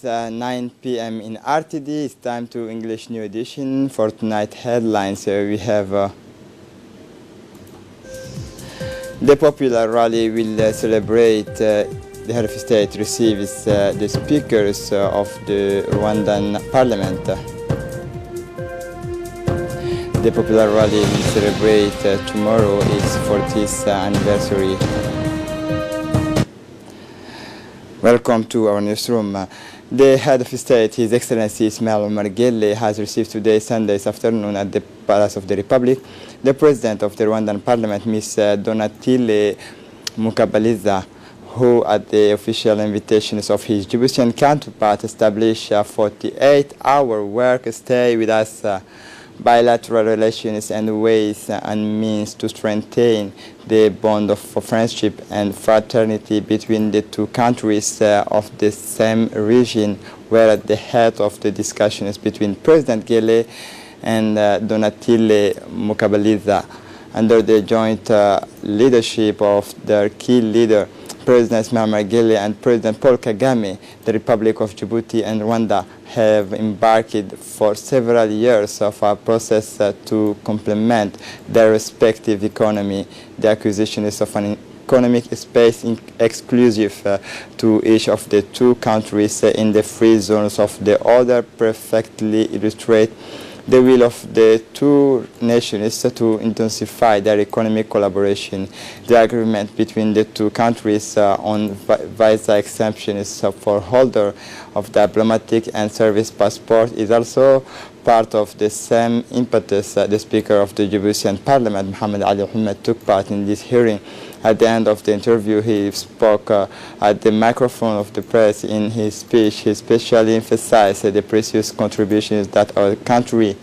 It's 9 p.m. in RTD. It's time to English New Edition. For tonight headlines, we have the popular rally will celebrate the head of state receives the speakers of the Rwandan parliament. The popular rally will celebrate tomorrow its 40th anniversary. Welcome to our newsroom. The head of state, His Excellency Ismail Omar Guelleh, has received today, Sunday afternoon, at the Palace of the Republic, the President of the Rwandan Parliament, Ms. Donatille Mukabaliza, who, at the official invitations of his Djiboutian counterpart, established a 48-hour work stay with us. Bilateral relations and ways and means to strengthen the bond of friendship and fraternity between the two countries of the same region were at the head of the discussions between President Guelleh and Donatille Mukabaliza under the joint leadership of their key leader, President Ismail Omar Guelleh and President Paul Kagame. The Republic of Djibouti and Rwanda have embarked for several years of a process to complement their respective economy. The acquisition is of an economic space exclusive to each of the two countries in the free zones of the other perfectly illustrate the will of the two nations to intensify their economic collaboration. The agreement between the two countries on visa exemptions for holder of diplomatic and service passport is also part of the same impetus. The Speaker of the Djiboutian Parliament, Mohamed Ali Ahmed, took part in this hearing. At the end of the interview, he spoke at the microphone of the press. In his speech, he especially emphasized the precious contributions that our country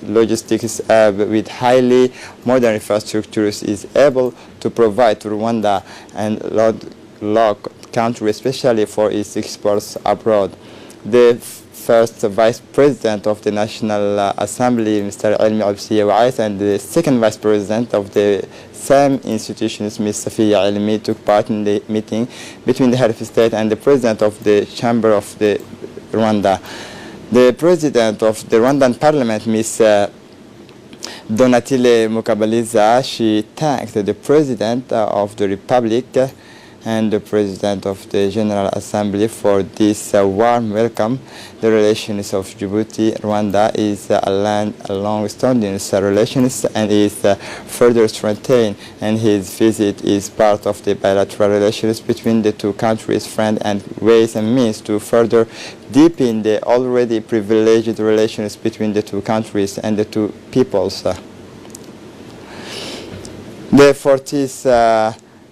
logistics hub with highly modern infrastructures is able to provide to Rwanda and landlocked country, especially for its exports abroad. The first Vice President of the National Assembly, Mr. Elmi Absiya, and the second Vice President of the same institutions, Ms. Safiya Elmi, took part in the meeting between the head of state and the President of the Chamber of the Rwanda. The President of the Rwandan Parliament, Ms. Donatille Mukabaliza, she thanked the President of the Republic and the President of the General Assembly for this warm welcome. The relations of Djibouti, Rwanda is a long-standing relations and is further strengthened, and his visit is part of the bilateral relations between the two countries, friends and ways and means to further deepen the already privileged relations between the two countries and the two peoples.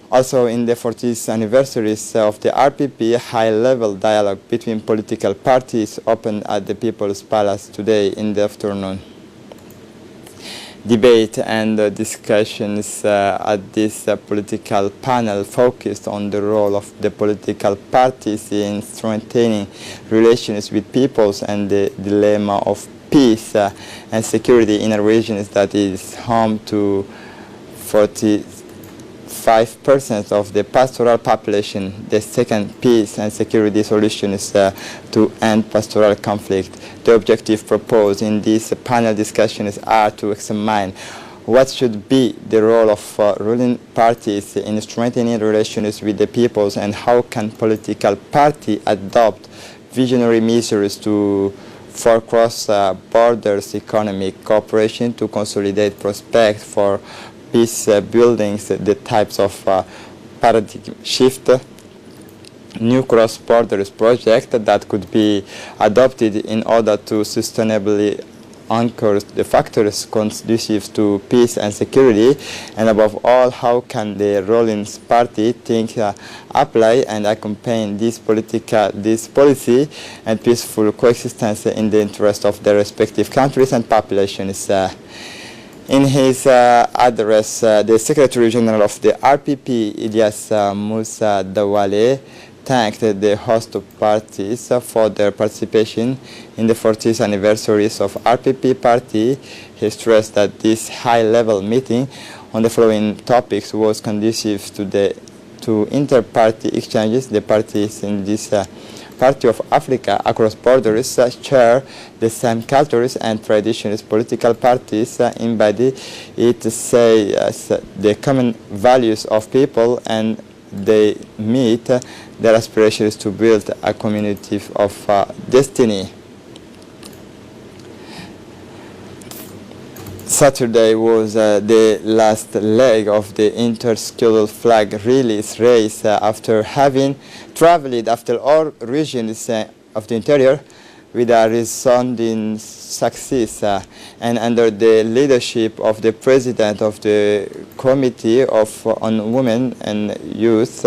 Also, in the 40th anniversaries of the RPP, high-level dialogue between political parties opened at the People's Palace today in the afternoon. Debate and discussions at this political panel focused on the role of the political parties in strengthening relations with peoples and the dilemma of peace and security in a region that is home to 45% of the pastoral population. The second peace and security solution is to end pastoral conflict. The objective proposed in these panel discussions are to examine what should be the role of ruling parties in strengthening relations with the peoples, and how can political parties adopt visionary measures to for cross-borders economic cooperation to consolidate prospects for peace buildings, the types of paradigm shift, new cross-borders project that could be adopted in order to sustainably anchor the factors conducive to peace and security, and above all, how can the ruling party think, apply and accompany this policy and peaceful coexistence in the interest of their respective countries and populations. In his address, the Secretary General of the RPP, Ilyas Musa Dawale, thanked the host parties for their participation in the 40th anniversaries of RPP party. He stressed that this high-level meeting on the following topics was conducive to inter-party exchanges. The parties in this Party of Africa across borders share the same cultures and traditions. Political parties embody it, say the common values of people, and they meet their aspirations to build a community of destiny. Saturday was the last leg of the inter-school flag release race after having traveled after all regions of the interior with a resounding success and under the leadership of the president of the Committee on Women and Youth,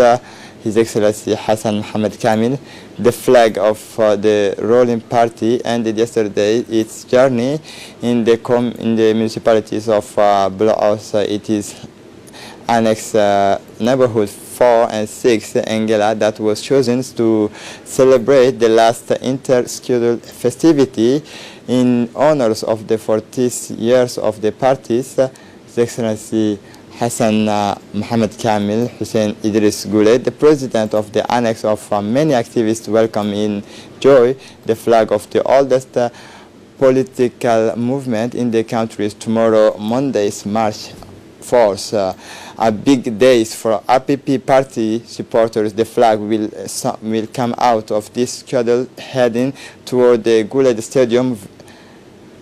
His Excellency Hassan Mohammed Kamil. The flag of the ruling party ended yesterday its journey in the municipalities of Bloos. It is Annex neighborhood 4 and 6 Anglais that was chosen to celebrate the last inter-school festivity in honors of the 40th years of the parties. His Excellency Hassan Mohammed Kamil Hussein Idris Guled, the president of the annex of many activists, welcome in joy the flag of the oldest political movement in the country. Tomorrow, Monday, March 4th, a big day for RPP party supporters. The flag will come out of this schedule heading toward the Guled Stadium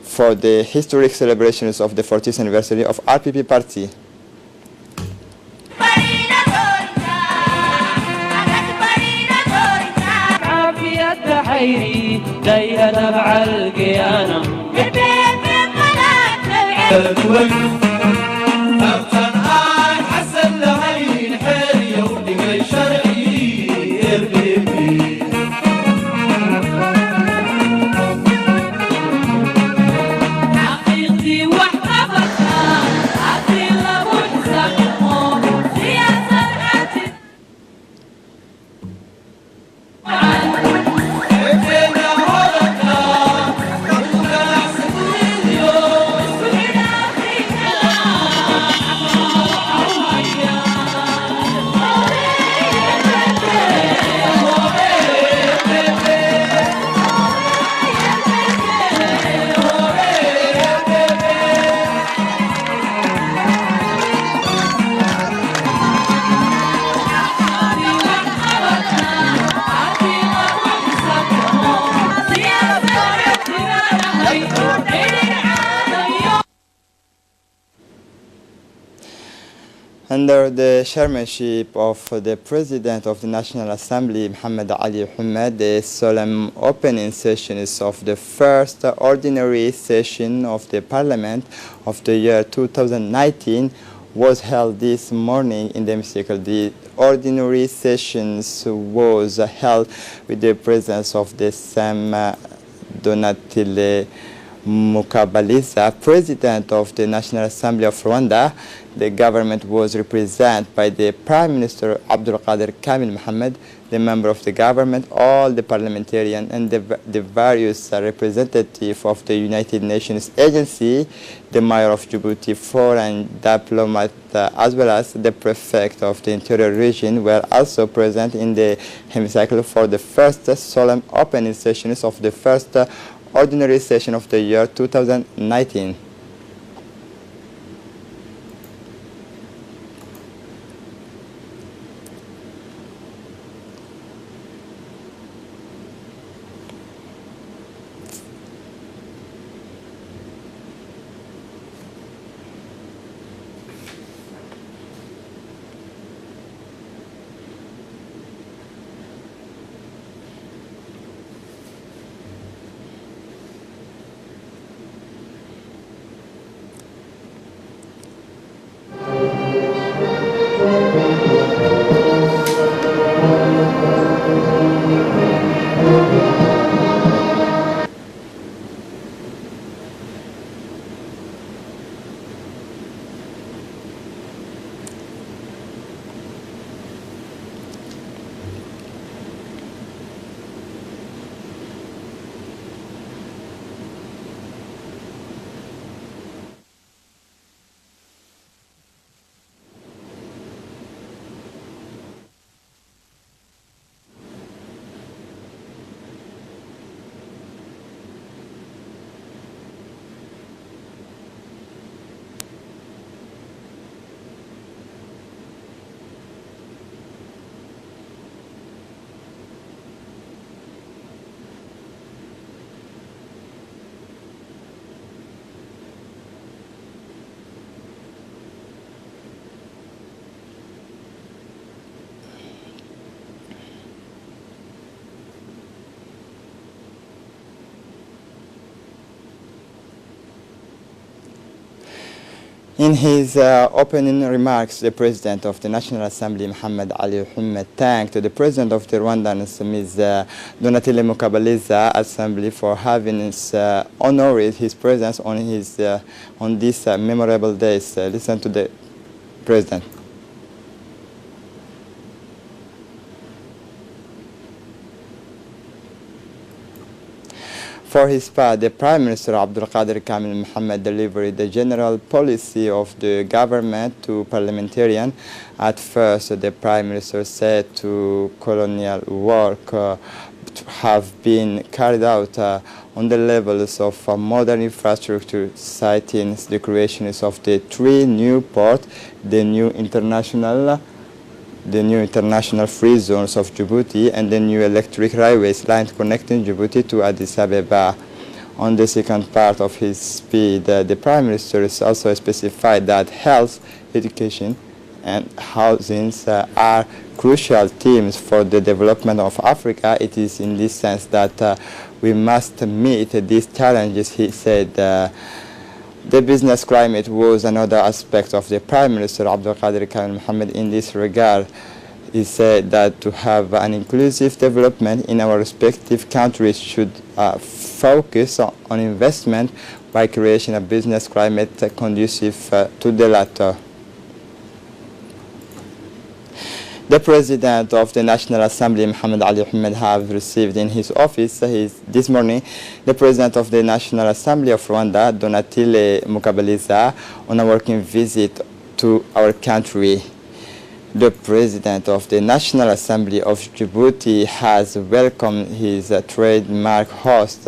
for the historic celebrations of the 40th anniversary of RPP party. دايها تبع القيانة أبطن آي حسن لهين حيري ودقي شرعي البيبي حقيقتي واحتفظها عطي الله وحسابهم سياسة حتي Under the chairmanship of the President of the National Assembly, Mohammed Ali Humed, the solemn opening sessions of the first ordinary session of the Parliament of the year 2019 was held this morning in the hemicycle. The ordinary sessions was held with the presence of the Sam Donatile Mukabaliza, President of the National Assembly of Rwanda. The government was represented by the Prime Minister Abdul Qadir Kamil Mohammed, the member of the government, all the parliamentarians, and the various representatives of the United Nations Agency, the Mayor of Djibouti, foreign diplomat, as well as the Prefect of the Interior Region were also present in the hemicycle for the first solemn opening sessions of the first ordinary session of the year 2019. In his opening remarks, the President of the National Assembly, Mohamed Ali Mohamed, thanked the President of the Rwandan, Ms. Donatille Mukabaleza Assembly for having honored his presence on these memorable days. Listen to the President. For his part, the Prime Minister Abdul Qadir Kamil Mohammed delivered the general policy of the government to parliamentarians. At first, the Prime Minister said to colonial work have been carried out on the levels of modern infrastructure, citing the creation of the three new ports, the new international free zones of Djibouti, and the new electric railways line connecting Djibouti to Addis Ababa. On the second part of his speech, the Prime Minister also specified that health, education, and housing are crucial themes for the development of Africa. It is in this sense that we must meet these challenges, he said. The business climate was another aspect of the Prime Minister Abdul Qadir Kamil Mohammed in this regard. He said that to have an inclusive development in our respective countries should focus on investment by creating a business climate conducive to the latter. The President of the National Assembly, Mohamed Ali Mohamed, have received in his office this morning the President of the National Assembly of Rwanda, Donatille Mukabaleza, on a working visit to our country. The President of the National Assembly of Djibouti has welcomed his trademark host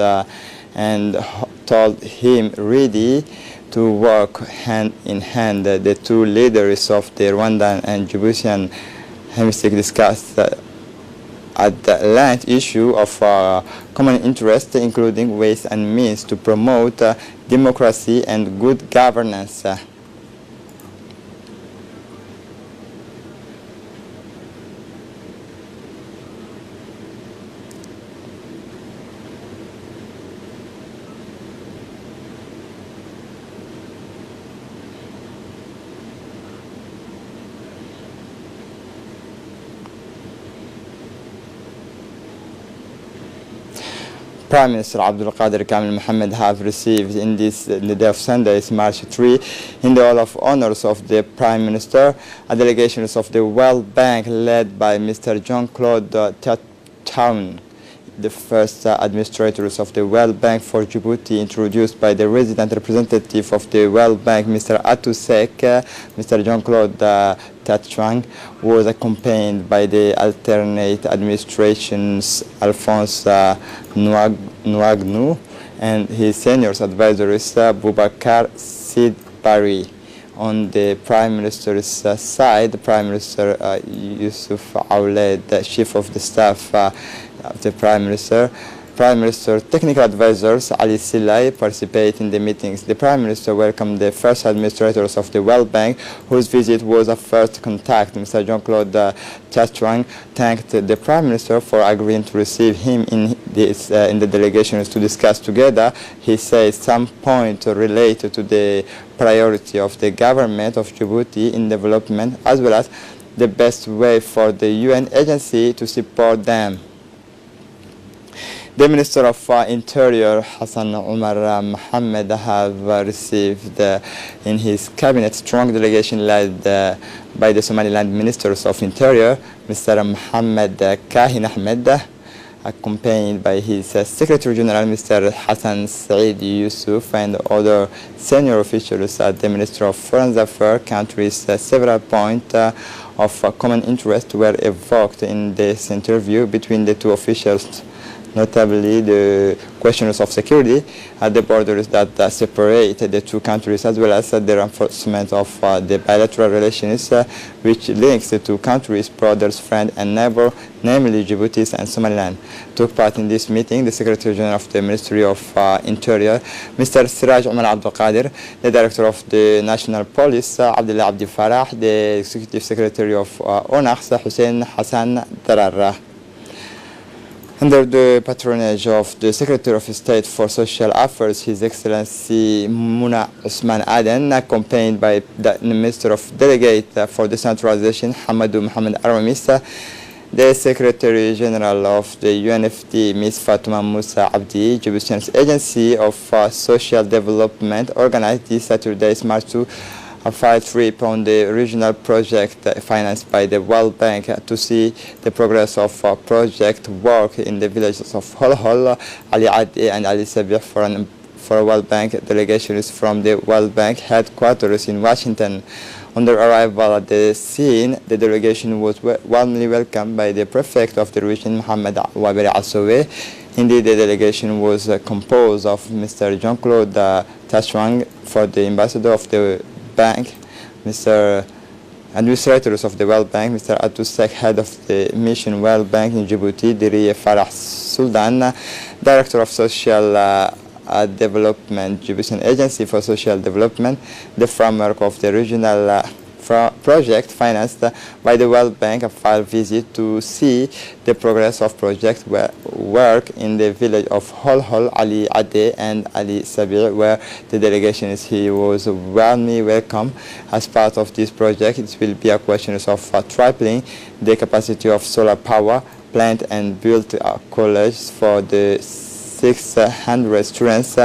and told him ready to work hand in hand. The two leaders of the Rwandan and Djiboutian hemisphere discussed at the length issue of common interest, including ways and means to promote democracy and good governance. Prime Minister Abdul Qadir Kamil Mohammed have received in the day of Sunday, March 3, in the Hall of Honors of the Prime Minister, a delegation of the World Bank led by Mr. Jean-Claude Tatoun, the first administrators of the World Bank for Djibouti, introduced by the resident representative of the World Bank, Mr. Atusek. Mr. Jean-Claude Tatoun was accompanied by the alternate administration's Alphonse Nouagnou and his senior advisors, Boubacar Sidbari. On the Prime Minister's side, Prime Minister Yusuf Aouled, the Chief of the Staff of the Prime Minister, technical advisors Ali Silai participate in the meetings. The Prime Minister welcomed the first administrators of the World Bank, whose visit was a first contact. Mr. Jean-Claude Tatoun thanked the Prime Minister for agreeing to receive him in the delegations to discuss together. He says some points related to the priority of the government of Djibouti in development, as well as the best way for the UN agency to support them. The Minister of Interior, Hassan Omar Mohammed, have received in his cabinet strong delegation led by the Somaliland Ministers of Interior, Mr. Mohammed Kahin Ahmed, accompanied by his Secretary General, Mr. Hassan Said Yusuf, and other senior officials at the Ministry of Foreign Affairs. Countries, several points of common interest were evoked in this interview between the two officials, notably the questions of security at the borders that separate the two countries, as well as the reinforcement of the bilateral relations which links the two countries, brothers, friend and neighbor, namely Djibouti and Somaliland. Took part in this meeting the Secretary General of the Ministry of Interior, Mr. Siraj Omar Abdul Qadir, the Director of the National Police, Abdullah Abdi Farah, the Executive Secretary of ONAX, Hussein Hassan Dararra. Under the patronage of the Secretary of State for Social Affairs, His Excellency Muna Usman Aden, accompanied by the Minister of Delegate for Decentralization, Hamadou Mohamed Aramis, the Secretary General of the UNFD, Ms. Fatuma Musa Abdi, Djiboutian's Agency of Social Development, organized this Saturday, March 2, a field trip on the regional project financed by the World Bank to see the progress of project work in the villages of Holhol, Ali Adi and Ali Sabih for a World Bank delegations from the World Bank headquarters in Washington. On their arrival at the scene, the delegation was warmly welcomed by the prefect of the region, Mohamed Waberi Assowe. Indeed, the delegation was composed of Mr. Jean-Claude Tachwang for the ambassador of the Bank, Mr. Administrators of the World Bank, Mr. Atusek, head of the Mission World Bank in Djibouti, Diriye Farah Sultan, Director of Social Development, Djiboutian Agency for Social Development, the framework of the regional project financed by the World Bank, a field visit to see the progress of project work in the village of Holhol, Ali Ade and Ali Sabir, where the delegation he was warmly welcome. As part of this project, it will be a question of tripling the capacity of solar power plant and build a college for the 600 students,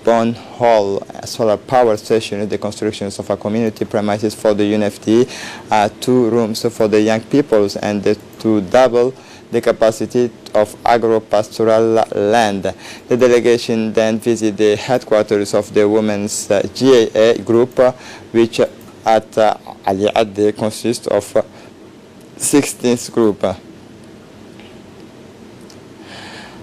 Bon Hall solar power station, the constructions of a community premises for the UNFD, 2 rooms for the young peoples, and to double the capacity of agro-pastoral land. The delegation then visited the headquarters of the women's GAA group, which at Ali Adde consists of 16th group.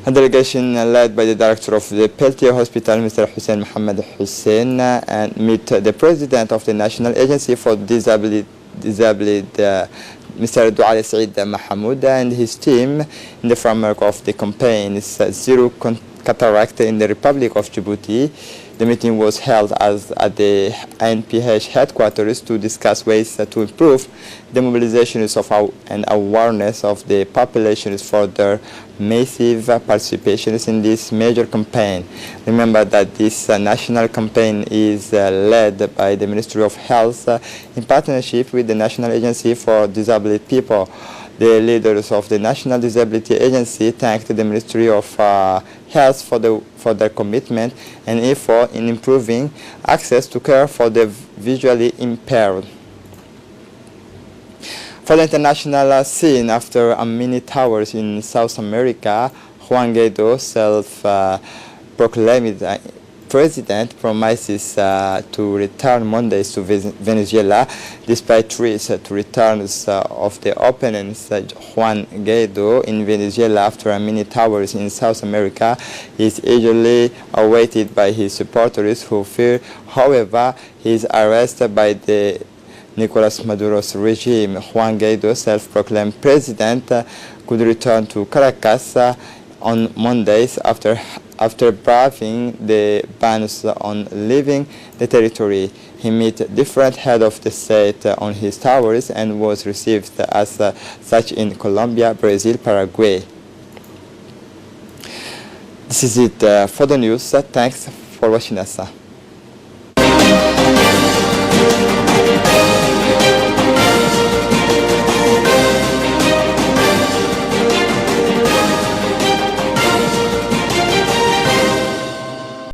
A delegation led by the director of the Peltier Hospital, Mr. Hussein Mohammed Hussein, and met the president of the National Agency for Disabled Mr. Douale Said Mahamoud, and his team in the framework of the campaign Zero Cataract in the Republic of Djibouti. The meeting was held at the NPH headquarters to discuss ways to improve the mobilizations of and awareness of the populations for their massive participations in this major campaign. Remember that this national campaign is led by the Ministry of Health in partnership with the National Agency for Disabled People. The leaders of the National Disability Agency thanked the Ministry of Health for their commitment and effort in improving access to care for the visually impaired. For the international scene, after many towers in South America, Juan Guaido, self-proclaimed president, promises to return Mondays to Venezuela. Despite threats to returns of the opponents, Juan Guaido in Venezuela after many towers in South America is eagerly awaited by his supporters who fear, however, his arrest by the Nicolas Maduro's regime. Juan Guaido, self-proclaimed president, could return to Caracas on Mondays after braving the bans on leaving the territory. He met different heads of the state on his towers and was received as such in Colombia, Brazil, Paraguay. This is it for the news. Thanks for watching us.